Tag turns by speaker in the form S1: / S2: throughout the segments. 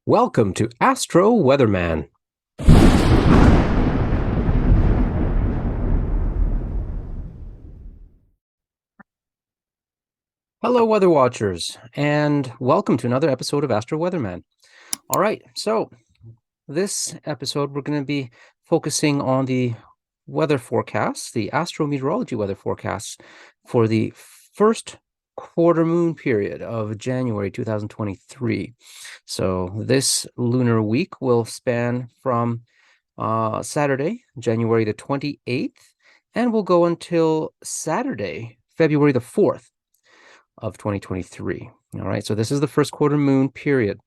S1: Welcome to Astro Weatherman. Hello, Weather Watchers, and welcome to another episode of Astro Weatherman. All right, so this episode we're going to be focusing on the weather forecasts, the astrometeorology weather forecasts for the first quarter moon period of January 2023. So this lunar week will span from Saturday, January the 28th, and will go until Saturday, February the 4th of 2023. All right, so this is the first quarter moon period.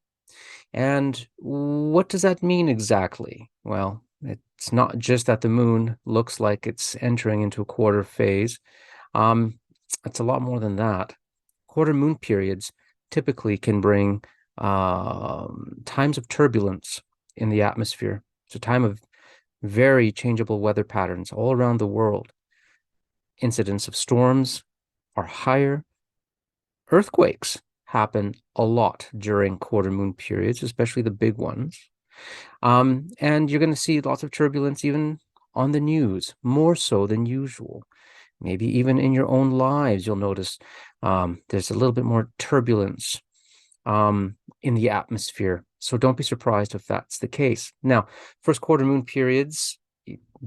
S1: And what does that mean exactly? Well, it's not just that the moon looks like it's entering into a quarter phase. It's a lot more than that. Quarter moon periods typically can bring times of turbulence in the atmosphere. It's a time of very changeable weather patterns all around the world. Incidents of storms are higher. Earthquakes happen a lot during quarter moon periods, especially the big ones. And you're going to see lots of turbulence even on the news, more so than usual. Maybe even in your own lives, you'll notice there's a little bit more turbulence in the atmosphere. So don't be surprised if that's the case. Now, first quarter moon periods,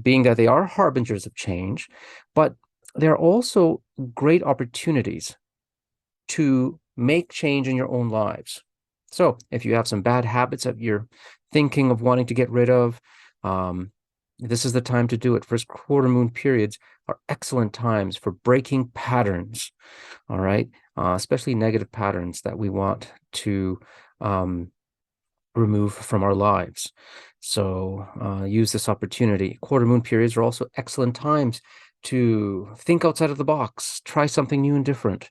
S1: being that they are harbingers of change, but they're also great opportunities to make change in your own lives. So if you have some bad habits that you're thinking of wanting to get rid of, this is the time to do it. First quarter moon periods are excellent times for breaking patterns, all right? Especially negative patterns that we want to remove from our lives. So use this opportunity. Quarter moon periods are also excellent times to think outside of the box, try something new and different,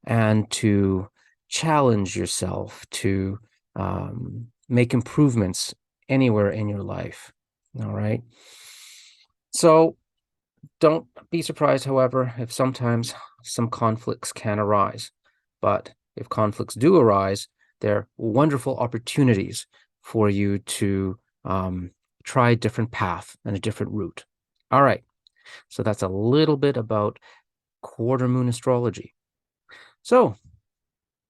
S1: and to challenge yourself to make improvements anywhere in your life. All right. So don't be surprised, however, if sometimes some conflicts can arise. But if conflicts do arise, they're wonderful opportunities for you to try a different path and a different route. All right. So that's a little bit about quarter moon astrology. So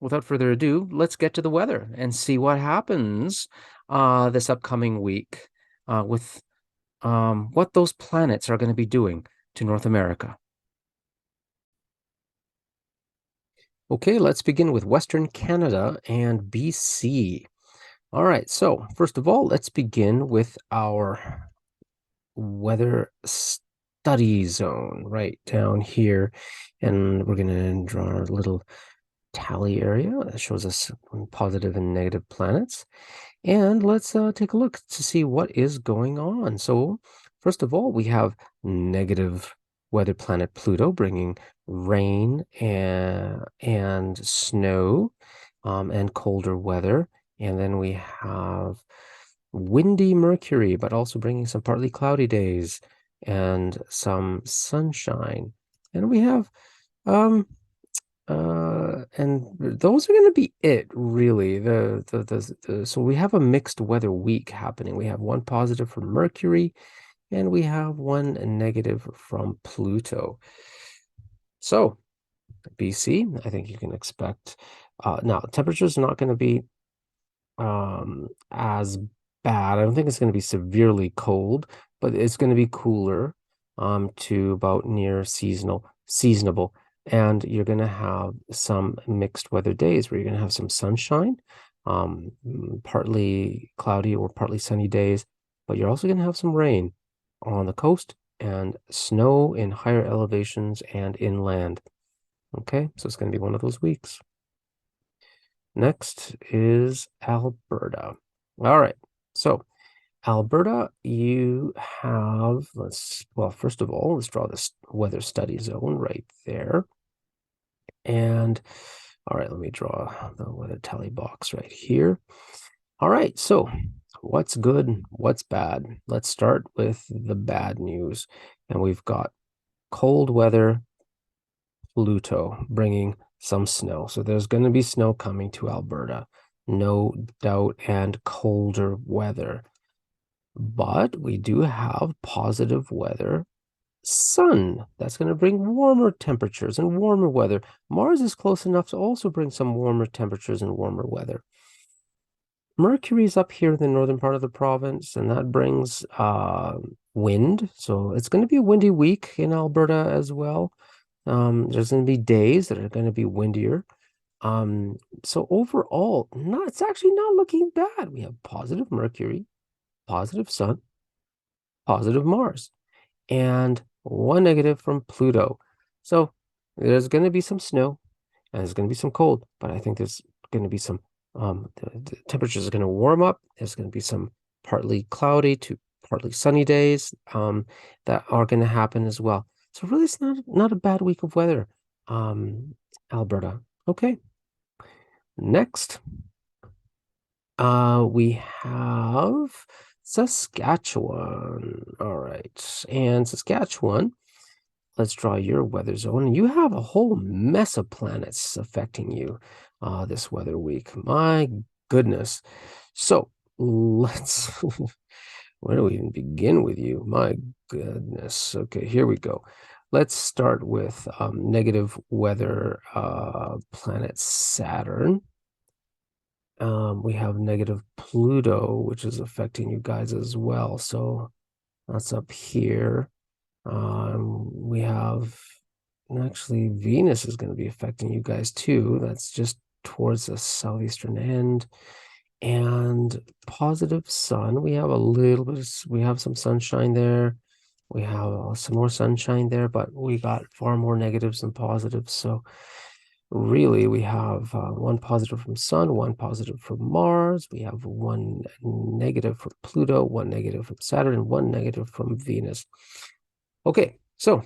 S1: without further ado, let's get to the weather and see what happens this upcoming week with what those planets are going to be doing to North America. Okay, let's begin with Western Canada and BC. All right, so first of all, let's begin with our weather study zone right down here. And we're going to draw a little tally area that shows us positive and negative planets. And let's take a look to see what is going on. So first of all, we have negative weather planet Pluto bringing rain and snow and colder weather. And then we have windy Mercury, but also bringing some partly cloudy days and some sunshine. And we have and those are going to be it, really. So we have a mixed weather week happening. We have one positive from Mercury, and we have one negative from Pluto. So BC, I think you can expect. Now, temperature's not going to be as bad. I don't think it's going to be severely cold, but it's going to be cooler to about near seasonable. And you're going to have some mixed weather days where you're going to have some sunshine, partly cloudy or partly sunny days, but you're also going to have some rain on the coast and snow in higher elevations and inland. Okay, so it's going to be one of those weeks. Next is Alberta. All right, so Alberta, you have, well, first of all, let's draw this weather study zone right there. And all right, let me draw the weather tally box right here. All right, so what's good, what's bad? Let's start with the bad news. And we've got cold weather, Pluto bringing some snow. So there's going to be snow coming to Alberta. no doubt, and colder weather. But we do have positive weather. Sun, that's going to bring warmer temperatures and warmer weather. Mars is close enough to also bring some warmer temperatures and warmer weather. Mercury's up here in the northern part of the province, and that brings wind. So it's going to be a windy week in Alberta as well. There's going to be days that are going to be windier. So overall, it's actually not looking bad. We have positive Mercury, positive Sun, positive Mars, and one negative from Pluto. So there's going to be some snow and there's going to be some cold, but I think there's going to be some, the temperatures are going to warm up. There's going to be some partly cloudy to partly sunny days that are going to happen as well. So really, it's not a bad week of weather, Alberta. Okay. Next, we have Saskatchewan. All right. And Saskatchewan, let's draw your weather zone. You have a whole mess of planets affecting you this weather week. My goodness. So let's, where do we even begin with you? My goodness. Okay, here we go. Let's start with negative weather planet Saturn. We have negative Pluto, which is affecting you guys as well. So that's up here. We have actually Venus is going to be affecting you guys too. That's just towards the southeastern end. And positive sun. We have a little bit we have some sunshine there. We have some more sunshine there, but we got far more negatives than positives. So really, we have one positive from Sun, one positive from Mars. We have one negative from Pluto, one negative from Saturn, and one negative from Venus. Okay, so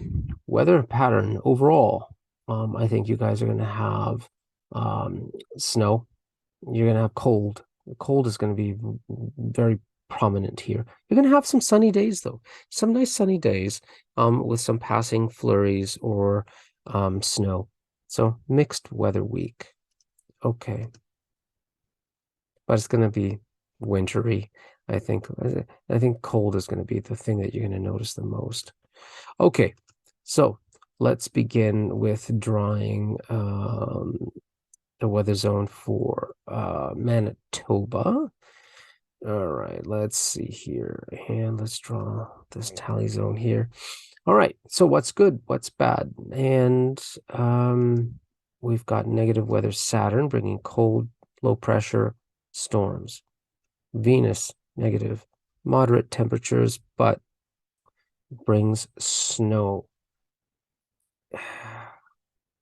S1: weather pattern overall, I think you guys are going to have snow. You're going to have cold. The cold is going to be very prominent here. You're going to have some sunny days, though. Some nice sunny days with some passing flurries or snow. So mixed weather week. Okay. But it's going to be wintry. I think cold is going to be the thing that you're going to notice the most. Okay. So let's begin with drawing the weather zone for Manitoba. All right, let's see here. And let's draw this tally zone here. All right, so what's good? What's bad? And we've got negative weather Saturn bringing cold, low pressure, storms. Venus, negative, moderate temperatures, but brings snow.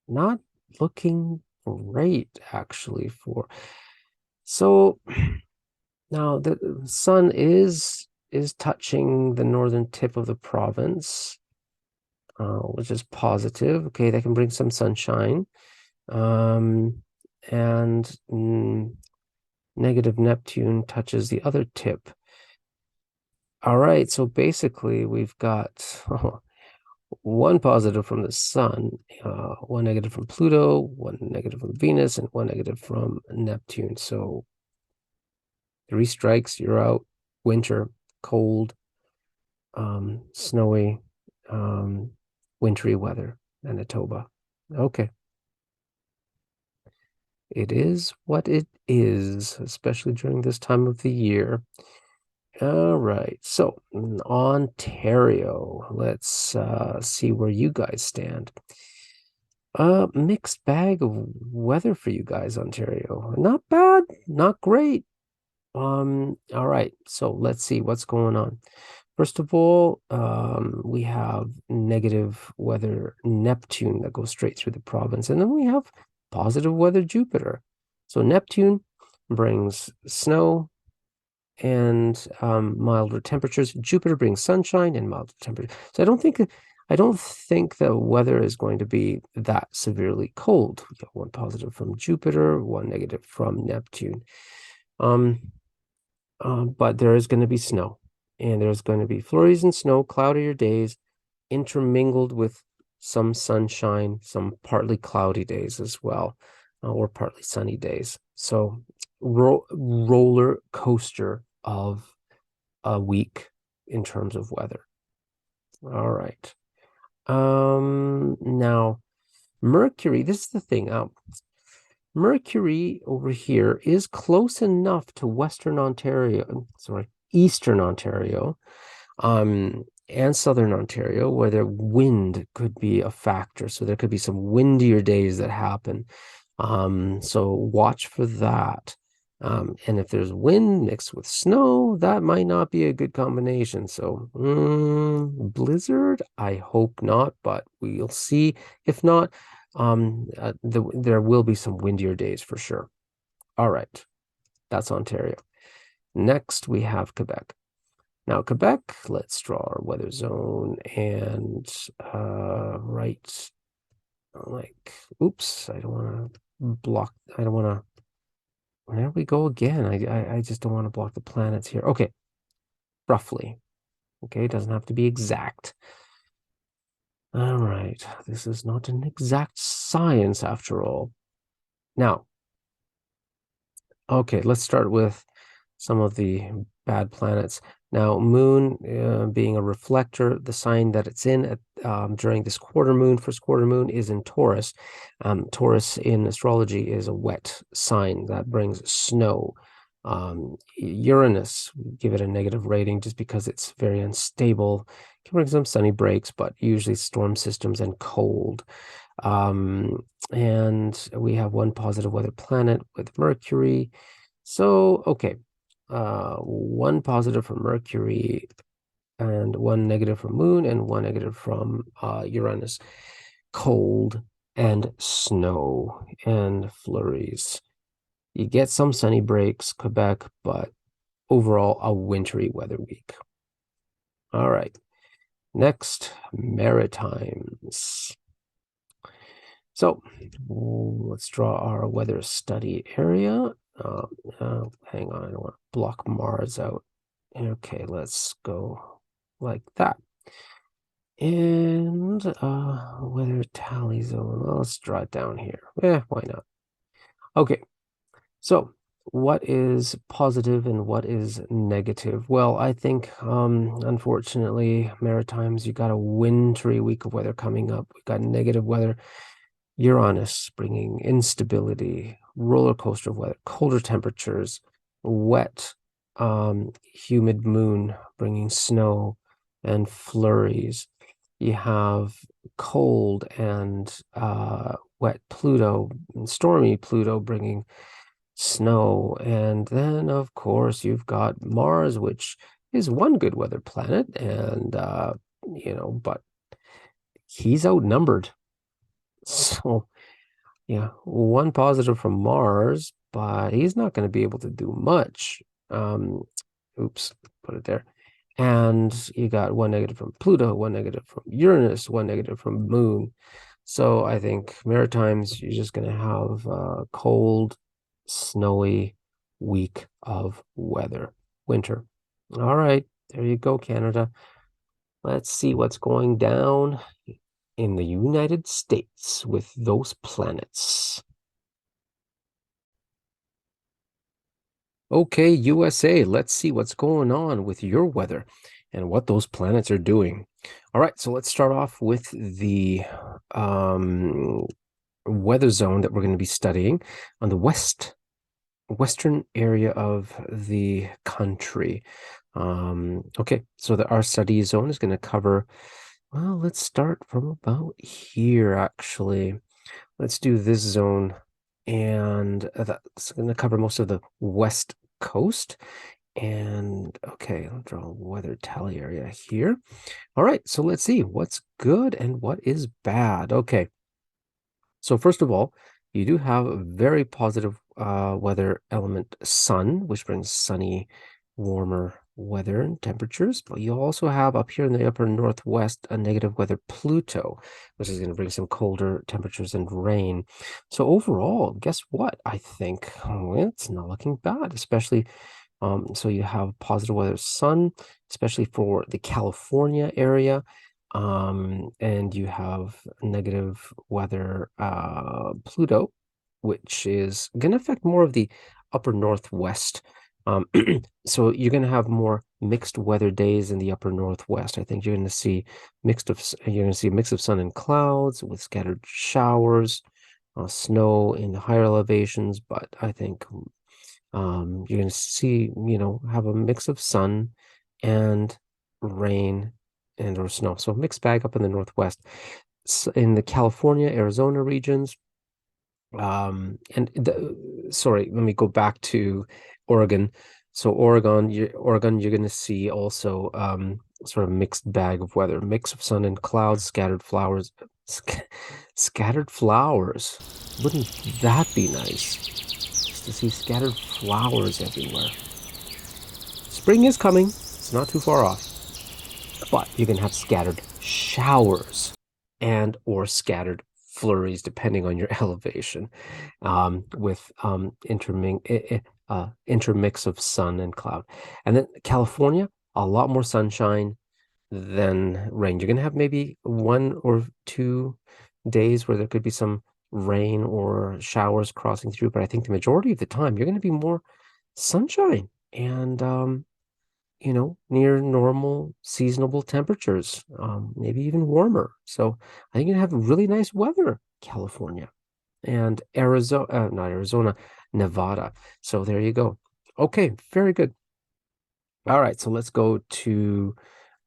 S1: Not looking great, actually, for... So now the sun is touching the northern tip of the province, which is positive. Okay, that can bring some sunshine. And negative Neptune touches the other tip. All right, so basically we've got one positive from the sun, one negative from Pluto, one negative from Venus, and one negative from Neptune. So 3 strikes, you're out. Winter, cold, snowy, wintry weather, Manitoba. Okay. It is what it is, especially during this time of the year. All right, so Ontario, let's see where you guys stand. Mixed bag of weather for you guys, Ontario. Not bad, not great. All right, so let's see what's going on. First of all, we have negative weather Neptune that goes straight through the province, and then we have positive weather Jupiter. So Neptune brings snow and milder temperatures. Jupiter brings sunshine and milder temperatures. So I don't think the weather is going to be that severely cold. We got one positive from Jupiter, one negative from Neptune. But there is going to be snow, and there's going to be flurries and snow, cloudier days, intermingled with some sunshine, some partly cloudy days as well, or partly sunny days. So roller coaster of a week in terms of weather. All right. Now Mercury, this is the thing. Mercury over here is close enough to Eastern Ontario, and Southern Ontario, where the wind could be a factor. So there could be some windier days that happen. So watch for that. And if there's wind mixed with snow, that might not be a good combination. So, blizzard, I hope not, but we'll see. If not, there will be some windier days for sure. All right, that's Ontario. Next, we have Quebec. Now, Quebec, let's draw our weather zone and right, like, oops, I don't want to block, I don't want to, there we go again. I just don't want to block the planets here. Okay, roughly. Okay, it doesn't have to be exact. All right, this is not an exact science after all. Now, okay, let's start with some of the bad planets. Now, Moon being a reflector, the sign that it's in during this first quarter moon, is in Taurus. Taurus in astrology is a wet sign that brings snow. Uranus, give it a negative rating just because it's very unstable. Can bring some sunny breaks, but usually storm systems and cold. And we have one positive weather planet with Mercury. So, okay, one positive from Mercury and one negative from Moon and one negative from Uranus. Cold and snow and flurries. You get some sunny breaks, Quebec, but overall a wintry weather week. All right. Next, Maritimes. So let's draw our weather study area. Hang on, I don't want to block Mars out. Okay, let's go like that. And weather tally zone. Well, let's draw it down here. Why not? Okay, so what is positive and what is negative? Well, I think unfortunately, Maritimes, you got a wintry week of weather coming up. We got negative weather. Uranus bringing instability, roller coaster of weather, colder temperatures, wet, humid moon bringing snow and flurries. You have cold and wet Pluto and stormy Pluto bringing snow. And then, of course, you've got Mars, which is one good weather planet, and but he's outnumbered. So, yeah, one positive from Mars, but he's not going to be able to do much. Oops, put it there. And you got one negative from Pluto, one negative from Uranus, one negative from Moon. So I think Maritimes, you're just going to have a cold, snowy week of weather, winter. All right, there you go, Canada. Let's see what's going down in the United States with those planets. Okay, USA, let's see what's going on with your weather and what those planets are doing. All right, so let's start off with the weather zone that we're going to be studying on the western area of the country. Okay, so our study zone is going to cover, well, let's start from about here, actually. Let's do this zone, and that's going to cover most of the west coast. And okay, I'll draw a weather tally area here. All right, so let's see what's good and what is bad. Okay, so first of all, you do have a very positive weather element, sun, which brings sunny, warmer weather and temperatures. But you also have up here in the upper northwest a negative weather, Pluto, which is going to bring some colder temperatures and rain. So overall, guess what? I think it's not looking bad, especially so you have positive weather, sun, especially for the California area. And you have negative weather, Pluto, which is going to affect more of the upper northwest. So you're going to have more mixed weather days in the upper northwest. I think you're going to see a mix of sun and clouds with scattered showers, snow in the higher elevations, but I think you're going to see, have a mix of sun and rain and or snow. So mixed bag up in the northwest. In the California, Arizona regions, sorry, let me go back to Oregon. So Oregon, you're going to see also sort of mixed bag of weather, mix of sun and clouds, scattered flowers, scattered flowers. Wouldn't that be nice? Just to see scattered flowers everywhere. Spring is coming. It's not too far off, but you can have scattered showers and or scattered flurries depending on your elevation, with intermix of sun and cloud. And then California, a lot more sunshine than rain. You're gonna have maybe 1 or 2 days where there could be some rain or showers crossing through, but I think the majority of the time you're gonna be more sunshine and near normal seasonable temperatures, maybe even warmer. So I think you have really nice weather, California and Arizona, not Arizona, Nevada. So there you go. Okay, very good. All right, so let's go to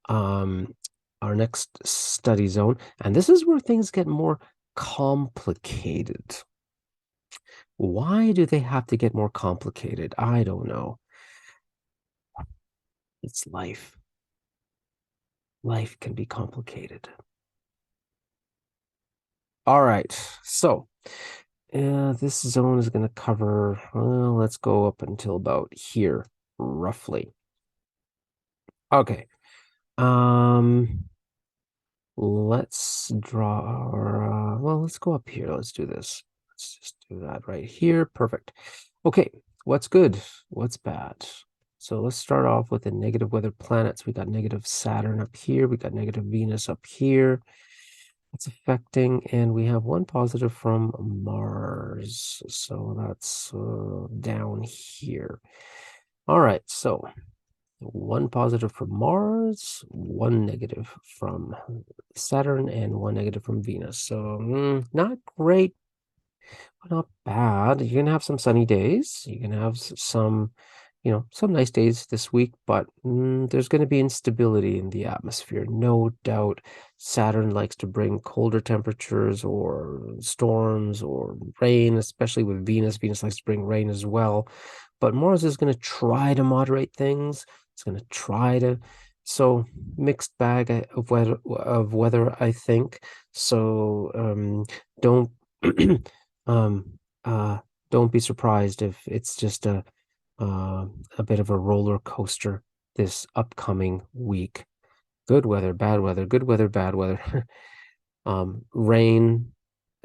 S1: um, our next study zone. And this is where things get more complicated. Why do they have to get more complicated? I don't know. It's life. Life can be complicated. All right, so this zone is going to cover, well, let's go up until about here, roughly. Okay, let's draw our, well, let's go up here. Let's do this. Let's just do that right here. Perfect. Okay, what's good? What's bad? So let's start off with the negative weather planets. We got negative Saturn up here. We got negative Venus up here. It's affecting, and we have one positive from Mars. So that's down here. All right, so one positive from Mars, one negative from Saturn, and one negative from Venus. So not great, but not bad. You're gonna have some sunny days. You're gonna have some nice days this week, but there's going to be instability in the atmosphere. No doubt Saturn likes to bring colder temperatures or storms or rain, especially with Venus. Venus likes to bring rain as well. But Mars is going to try to moderate things. It's going to try to, so mixed bag of weather, I think. So don't um don't be surprised if it's just a bit of a roller coaster this upcoming week. Good weather, bad weather, good weather, bad weather. Rain,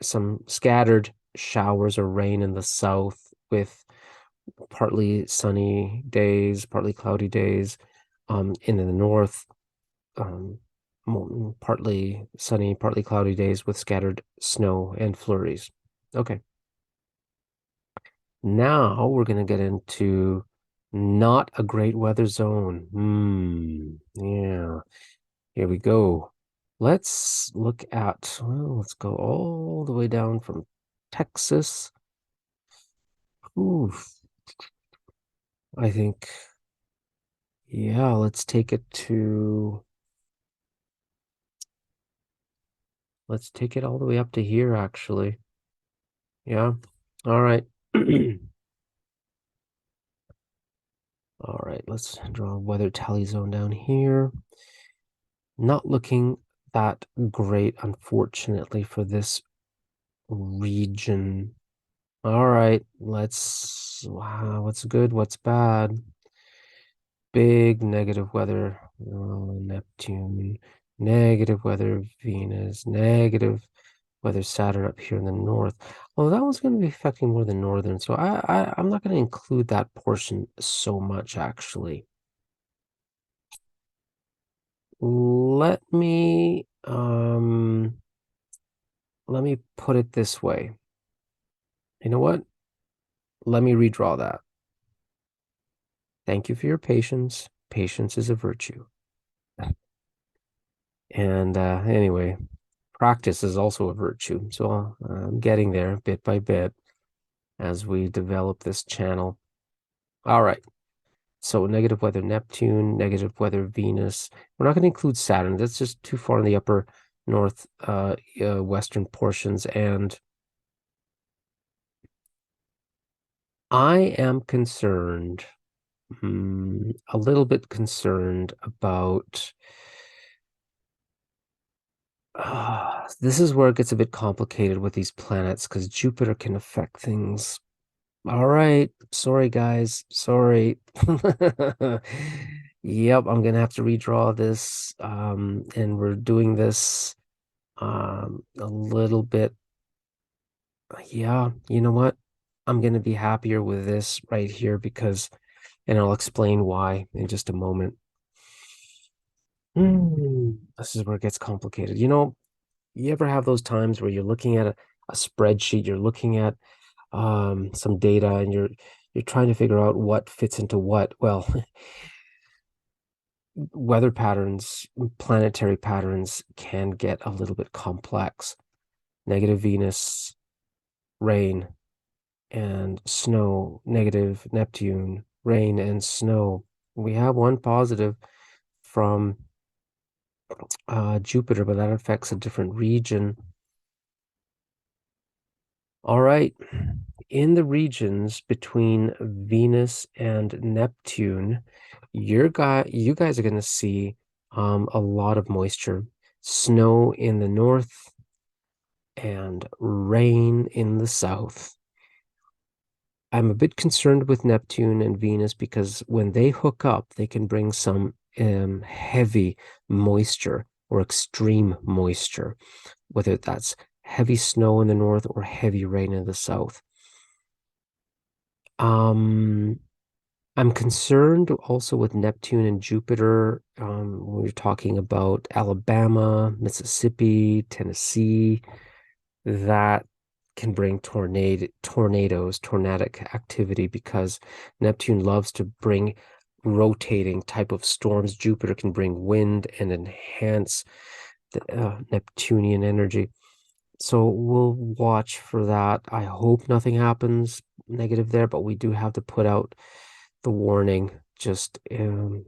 S1: some scattered showers or rain in the south with partly sunny days, partly cloudy days. In the north, um, partly sunny, partly cloudy days with scattered snow and flurries. Okay. Now we're going to get into not a great weather zone. Yeah. Here we go. Let's look at, well, let's go all the way down from Texas. Oof. I think, yeah, let's take it all the way up to here, actually. Yeah. All right. All right, let's draw a weather tally zone down here. Not looking that great, unfortunately, for this region. All right, wow, what's good, what's bad? Big negative weather, Neptune, negative weather, Venus, negative weather, Saturn up here in the north. Well, that one's going to be affecting more the northern, so I'm not going to include that portion so much, actually. Let me put it this way. You know what? Let me redraw that. Thank you for your patience. Patience is a virtue. And anyway, practice is also a virtue. So I'm getting there bit by bit as we develop this channel. All right. So negative weather Neptune, negative weather Venus. We're not going to include Saturn. That's just too far in the upper north western portions. And I am concerned, a little bit concerned about this is where it gets a bit complicated with these planets because Jupiter can affect things. All right. Sorry, guys. Sorry. Yep, I'm gonna have to redraw this. And we're doing this a little bit. Yeah, you know what? I'm gonna be happier with this right here because, and I'll explain why in just a moment. This is where it gets complicated. You ever have those times where you're looking at a spreadsheet, you're looking at some data, and you're trying to figure out what fits into what? Well, weather patterns, planetary patterns can get a little bit complex. Negative Venus, rain and snow, negative Neptune, rain and snow. We have one positive from Jupiter, but that affects a different region. All right. In the regions between Venus and Neptune, you guys are going to see a lot of moisture, snow in the north and rain in the south. I'm a bit concerned with Neptune and Venus because when they hook up, they can bring some heavy moisture or extreme moisture, whether that's heavy snow in the north or heavy rain in the south. I'm concerned also with Neptune and Jupiter. We're talking about Alabama, Mississippi, Tennessee. That can bring tornadoes, tornadic activity, because Neptune loves to bring rotating type of storms. Jupiter can bring wind and enhance the Neptunian energy. So we'll watch for that. I hope nothing happens negative there, but we do have to put out the warning just to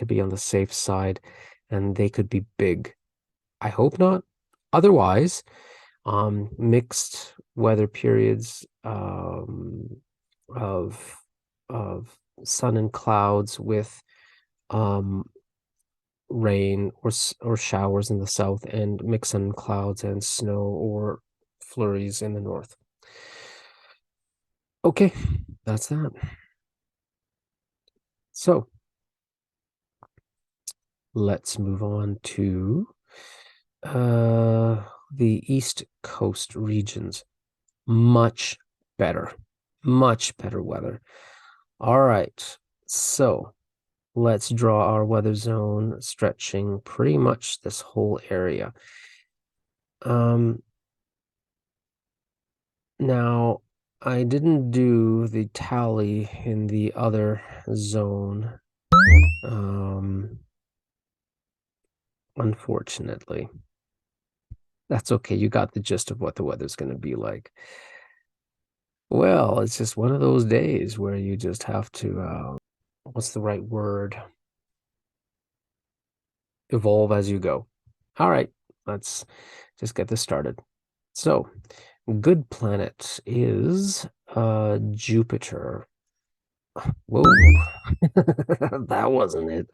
S1: be on the safe side, and they could be big. I hope not. Otherwise, mixed weather periods of sun and clouds with rain or showers in the south, and mixed sun and clouds and snow or flurries in the north. Okay, that's that. So let's move on to the East Coast regions. Much better weather. All right, so let's draw our weather zone, stretching pretty much this whole area. Now I didn't do the tally in the other zone, unfortunately. That's okay. You got the gist of what the weather's going to be like. Well, it's just one of those days where you just have to, what's the right word? Evolve as you go. All right, let's just get this started. So, good planet is Jupiter. Whoa, that wasn't it.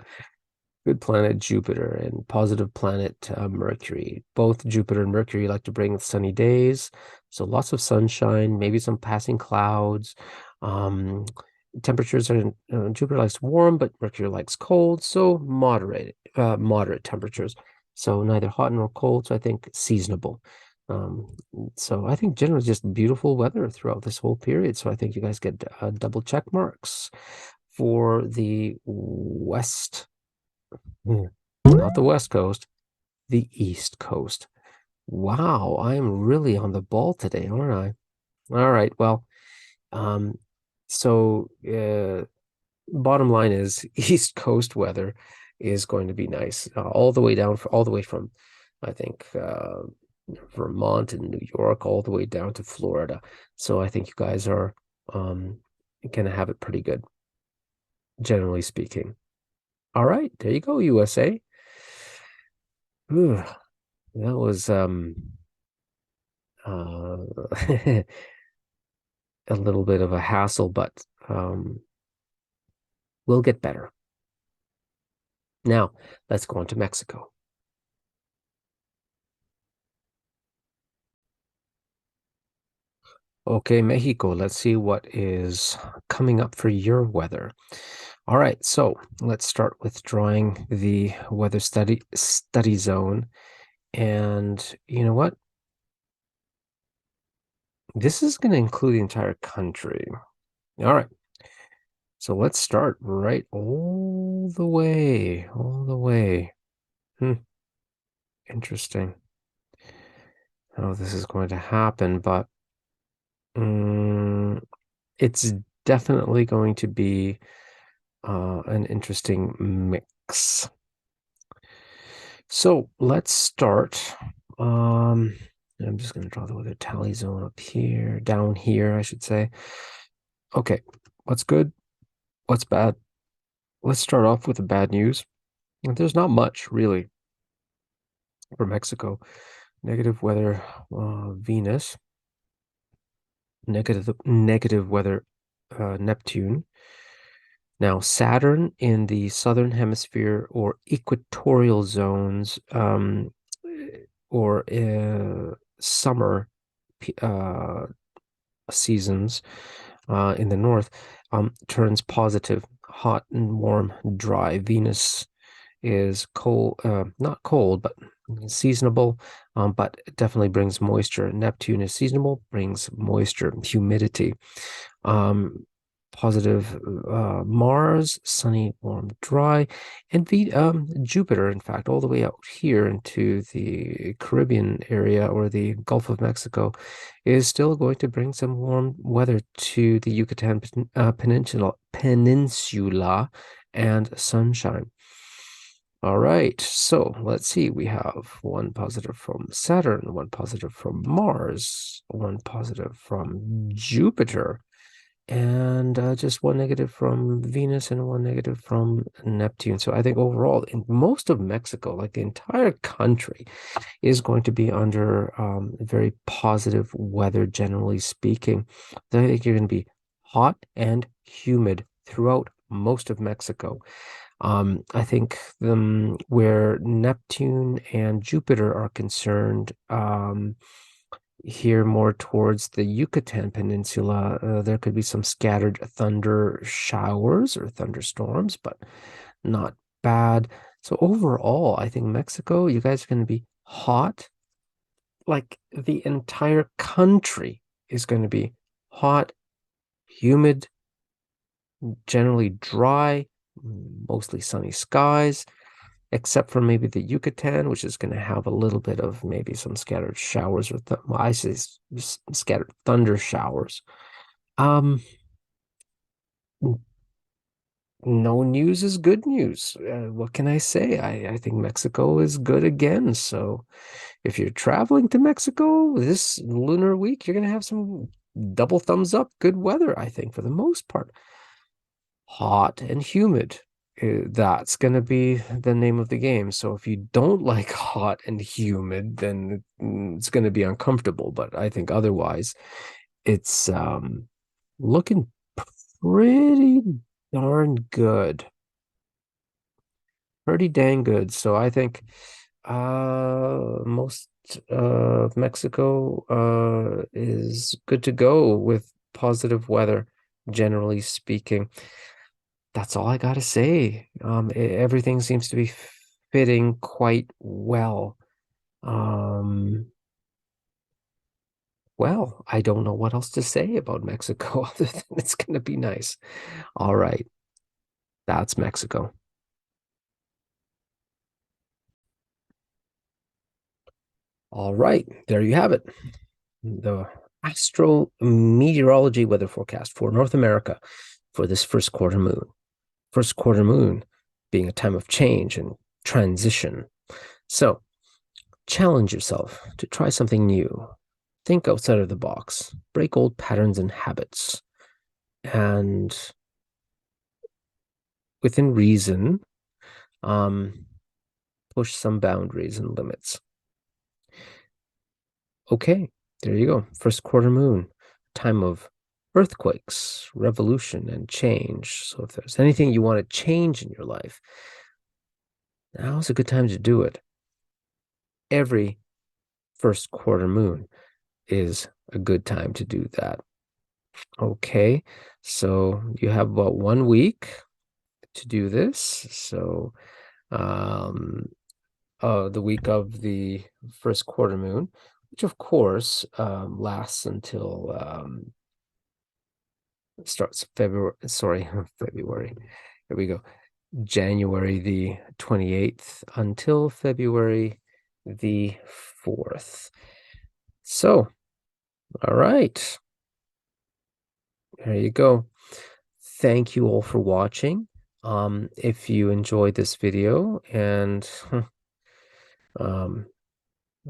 S1: Good planet Jupiter and positive planet Mercury. Both Jupiter and Mercury like to bring sunny days, so lots of sunshine, maybe some passing clouds. Temperatures are Jupiter likes warm, but Mercury likes cold, so moderate temperatures. So neither hot nor cold, so I think seasonable. So I think generally just beautiful weather throughout this whole period. So I think you guys get double check marks for the west. Not the West Coast, the East Coast. Wow, I'm really on the ball today, aren't I? All right, well, so bottom line is East Coast weather is going to be nice, all the way down, all the way from, I think, Vermont and New York, all the way down to Florida. So I think you guys are going to have it pretty good, generally speaking. All right, there you go, USA. Whew, that was uh, a little bit of a hassle, but we'll get better. Now, let's go on to Mexico. Okay, Mexico, let's see what is coming up for your weather. All right, so let's start with drawing the weather study zone. And you know what? This is going to include the entire country. All right. So let's start right all the way, all the way. Interesting how this is going to happen, but it's definitely going to be an interesting mix. So let's start. I'm just going to draw the weather tally zone up here, down here, I should say. Okay, what's good? What's bad? Let's start off with the bad news. There's not much really for Mexico. Negative weather, Venus. Negative weather, Neptune. Now, Saturn in the southern hemisphere or equatorial zones, or summer uh, seasons in the north, turns positive, hot and warm, dry. Venus is cold, not cold, but seasonable, but it definitely brings moisture. Neptune is seasonable, brings moisture, humidity. Positive, Mars, sunny, warm, dry, and Jupiter, in fact, all the way out here into the Caribbean area or the Gulf of Mexico, is still going to bring some warm weather to the Yucatan Peninsula and sunshine. All right, so let's see. We have one positive from Saturn, one positive from Mars, one positive from Jupiter, and just one negative from Venus and one negative from Neptune. So I think overall, in most of Mexico, like the entire country, is going to be under very positive weather, generally speaking. I think you're going to be hot and humid throughout most of Mexico. I think where Neptune and Jupiter are concerned, here more towards the Yucatan Peninsula, there could be some scattered thunder showers or thunderstorms, but not bad. So overall, I think Mexico, you guys are going to be hot. Like the entire country is going to be hot, humid, generally dry, mostly sunny skies, except for maybe the Yucatan, which is going to have a little bit of maybe some scattered showers or well, I say scattered thunder showers. Um, no news is good news. What can I say? I think Mexico is good again. So if you're traveling to Mexico this lunar week, you're going to have some double thumbs up good weather, I think, for the most part. Hot and humid. That's going to be the name of the game. So if you don't like hot and humid, then it's going to be uncomfortable. But I think otherwise, it's looking pretty darn good. Pretty dang good. So I think most of Mexico is good to go with positive weather, generally speaking. That's all I gotta say. Everything seems to be fitting quite well. Um, well, I don't know what else to say about Mexico other than it's gonna be nice. All right, that's Mexico. All right, there you have it. The Astrometeorology weather forecast for North America for this first quarter moon. first quarter moon being a time of change and transition. So challenge yourself to try something new. Think outside of the box, break old patterns and habits, and within reason, push some boundaries and limits. Okay, there you go. First quarter moon, time of earthquakes, revolution, and change. So if there's anything you want to change in your life, now's a good time to do it. Every first quarter moon is a good time to do that. Okay, so you have about 1 week to do this. So the week of the first quarter moon, which of course lasts until starts February, sorry, February. Here we go. January the 28th until February the 4th. So, all right. There you go. Thank you all for watching. If you enjoyed this video and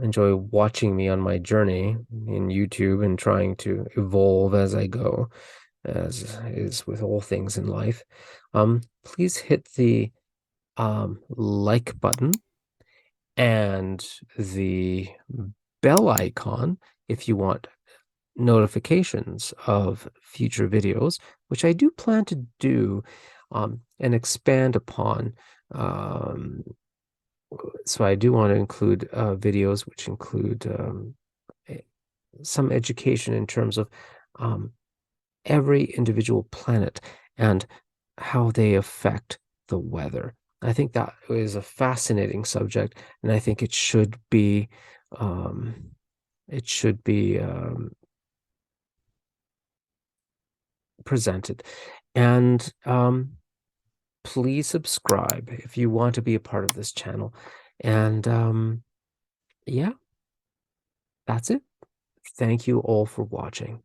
S1: enjoy watching me on my journey in YouTube and trying to evolve as I go, as is with all things in life, please hit the like button and the bell icon if you want notifications of future videos, which I do plan to do and expand upon. So I do want to include videos which include some education in terms of every individual planet and how they affect the weather. I think that is a fascinating subject, and I think it should be um, presented. And please subscribe if you want to be a part of this channel. And yeah, that's it. Thank you all for watching.